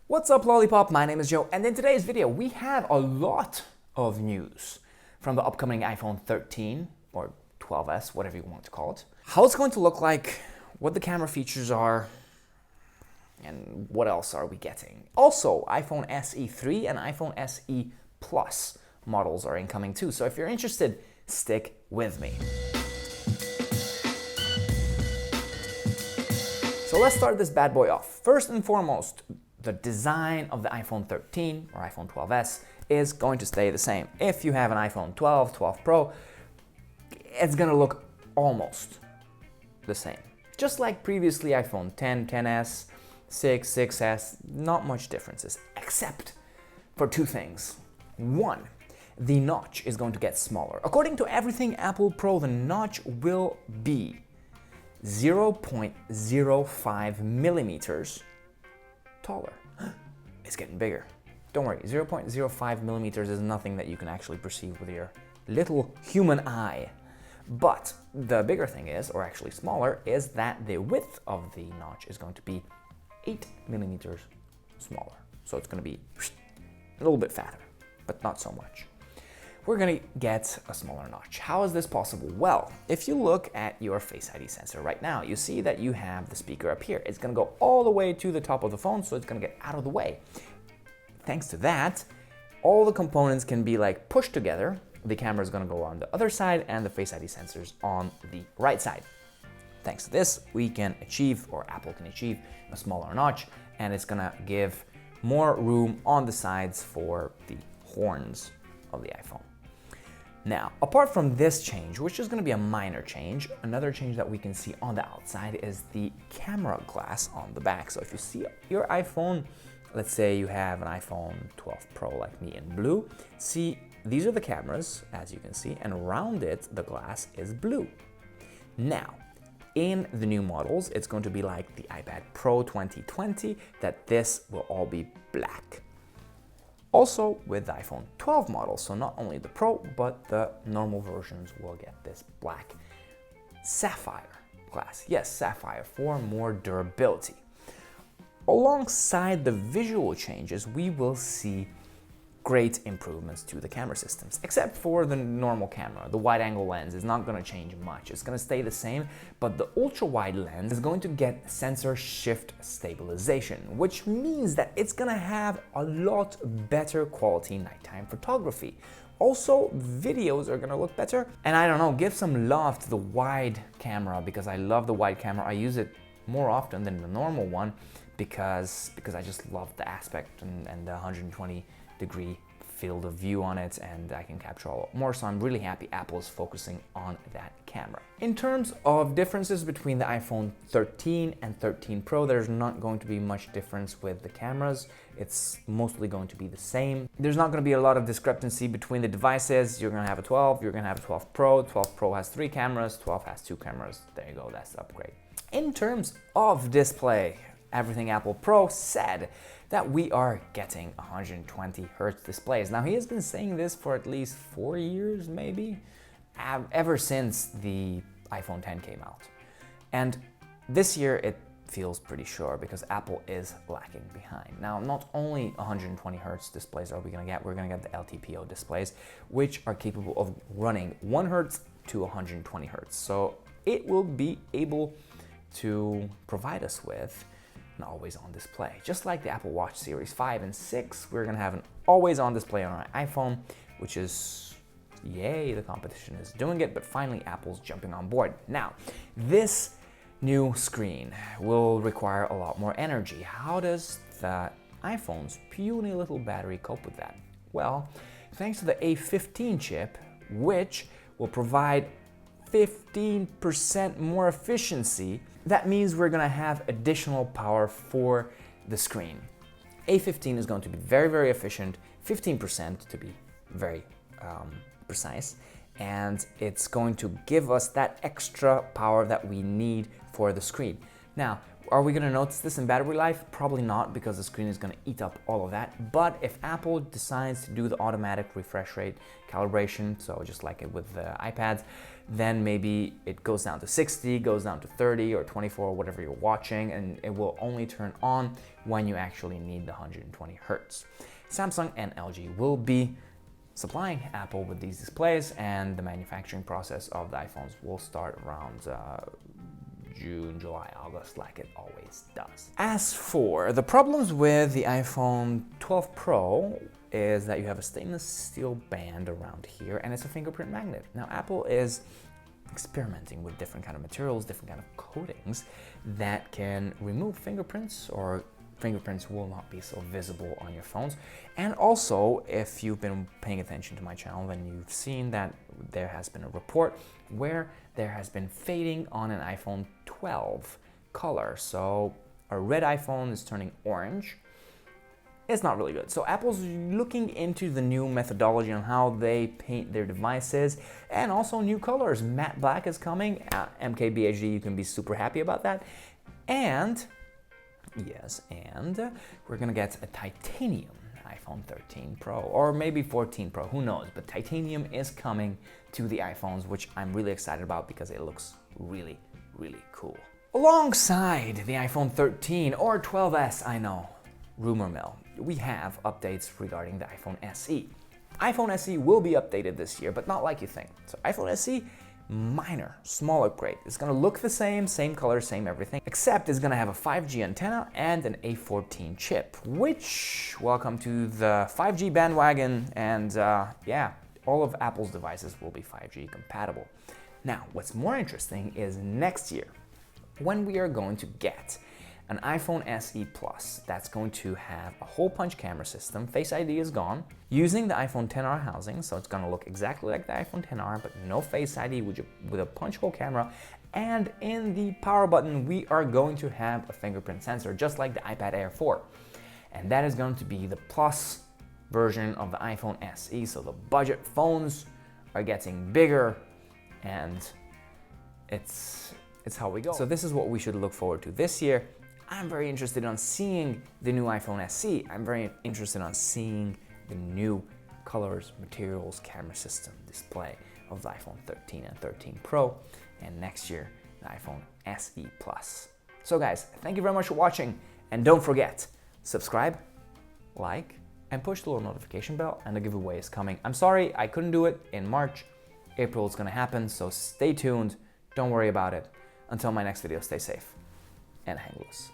What's up, Lollipop? My name is Joe, and in today's video we have a lot of news from the upcoming iPhone 13 or 12s, whatever you want to call it. How it's going to look like, what the camera features are, and what else are we getting. Also, iPhone SE 3 and iPhone SE Plus models are incoming too, so if you're interested, stick with me. So let's start this bad boy off. First and foremost, the design of the iPhone 13 or iPhone 12s is going to stay the same. If you have an iPhone 12, 12 Pro, it's gonna look almost the same. Just like previously iPhone 10, 10s, 6, 6s, not much differences, except for two things. One, the notch is going to get smaller. According to Everything Apple Pro, the notch will be 0.05 millimeters taller. It's getting bigger. Don't worry, 0.05 millimeters is nothing that you can actually perceive with your little human eye. But the bigger thing is, or actually smaller, is that the width of the notch is going to be 8 millimeters smaller. So it's going to be a little bit fatter, but not so much. We're going to get a smaller notch. How is this possible? Well, if you look at your Face ID sensor right now, you see that you have the speaker up here. It's going to go all the way to the top of the phone, so it's going to get out of the way. Thanks to that, all the components can be like pushed together. The camera is going to go on the other side and the Face ID sensors on the right side. Thanks to this, we can achieve, or Apple can achieve, a smaller notch, and it's going to give more room on the sides for the horns of the iPhone. Now, apart from this change, which is going to be a minor change, another change that we can see on the outside is the camera glass on the back. So if you see your iPhone, let's say you have an iPhone 12 Pro like me in blue, see, these are the cameras, as you can see, and around it, the glass is blue. Now, in the new models, it's going to be like the iPad Pro 2020, that this will all be black. Also with the iPhone 12 model, so not only the Pro, but the normal versions will get this black sapphire glass. Yes, sapphire for more durability. Alongside the visual changes, we will see great improvements to the camera systems, except for the normal camera. The wide-angle lens is not going to change much. It's going to stay the same, but the ultra-wide lens is going to get sensor shift stabilization, which means that it's going to have a lot better quality nighttime photography. Also, videos are going to look better. And I don't know, give some love to the wide camera, because I love the wide camera. I use it more often than the normal one because I just love the aspect and the 120-degree field of view on it, and I can capture a lot more, so I'm really happy Apple is focusing on that camera. In terms of differences between the iPhone 13 and 13 Pro, there's not going to be much difference with the cameras. It's mostly going to be the same. There's not going to be a lot of discrepancy between the devices. You're going to have a 12, you're going to have a 12 Pro. 12 Pro has 3 cameras, 12 has 2 cameras. There you go, that's the upgrade. In terms of display, Everything Apple Pro said that we are getting 120 Hz displays. Now, he has been saying this for at least 4 years, maybe, ever since the iPhone 10 came out. And this year it feels pretty sure, because Apple is lacking behind. Now, not only 120 Hz displays are we going to get, we're going to get the LTPO displays, which are capable of running 1 Hz to 120 Hz. So it will be able to provide us with an always-on display. Just like the Apple Watch Series 5 and 6, we're gonna have an always-on display on our iPhone, which is, yay, the competition is doing it, but finally Apple's jumping on board. Now, this new screen will require a lot more energy. How does the iPhone's puny little battery cope with that? Well, thanks to the A15 chip, which will provide 15% more efficiency, that means we're gonna have additional power for the screen. A15 is going to be very, very efficient, 15% to be very precise, and it's going to give us that extra power that we need for the screen. Now, are we gonna notice this in battery life? Probably not, because the screen is gonna eat up all of that. But if Apple decides to do the automatic refresh rate calibration, so just like it with the iPads, then maybe it goes down to 60, goes down to 30 or 24, or whatever you're watching, and it will only turn on when you actually need the 120 Hertz. Samsung and LG will be supplying Apple with these displays, and the manufacturing process of the iPhones will start around June, July, August, like it always does. As for the problems with the iPhone 12 Pro, is that you have a stainless steel band around here, and it's a fingerprint magnet. Now, Apple is experimenting with different kind of materials, different kind of coatings that can remove fingerprints, or fingerprints will not be so visible on your phones. And also, if you've been paying attention to my channel, then you've seen that there has been a report where there has been fading on an iPhone 12 color. So a red iPhone is turning orange. It's not really good. So Apple's looking into the new methodology on how they paint their devices, and also new colors. Matte black is coming. MKBHD, you can be super happy about that. And yes, and we're gonna get a titanium iPhone 13 Pro, or maybe 14 Pro, who knows, but titanium is coming to the iPhones, which I'm really excited about because it looks really, really cool. Alongside the iPhone 13 or 12s, I know, rumor mill, we have updates regarding the iPhone SE. iPhone SE will be updated this year, but not like you think. So iPhone SE, minor, small upgrade. It's gonna look the same color, same everything, except it's gonna have a 5G antenna and an A14 chip, which, welcome to the 5G bandwagon, and yeah, all of Apple's devices will be 5G compatible. Now, what's more interesting is next year, when we are going to get an iPhone SE Plus that's going to have a hole punch camera system. Face ID is gone. Using the iPhone XR housing, so it's gonna look exactly like the iPhone XR, but no Face ID with a punch hole camera. And in the power button, we are going to have a fingerprint sensor, just like the iPad Air 4. And that is going to be the Plus version of the iPhone SE. So the budget phones are getting bigger, and it's how we go. So this is what we should look forward to this year. I'm very interested in seeing the new iPhone SE. I'm very interested in seeing the new colors, materials, camera system, display of the iPhone 13 and 13 Pro, and next year, the iPhone SE Plus. So guys, thank you very much for watching, and don't forget, subscribe, like, and push the little notification bell, and the giveaway is coming. I'm sorry I couldn't do it in March. April is gonna happen, so stay tuned. Don't worry about it. Until my next video, stay safe and hang loose.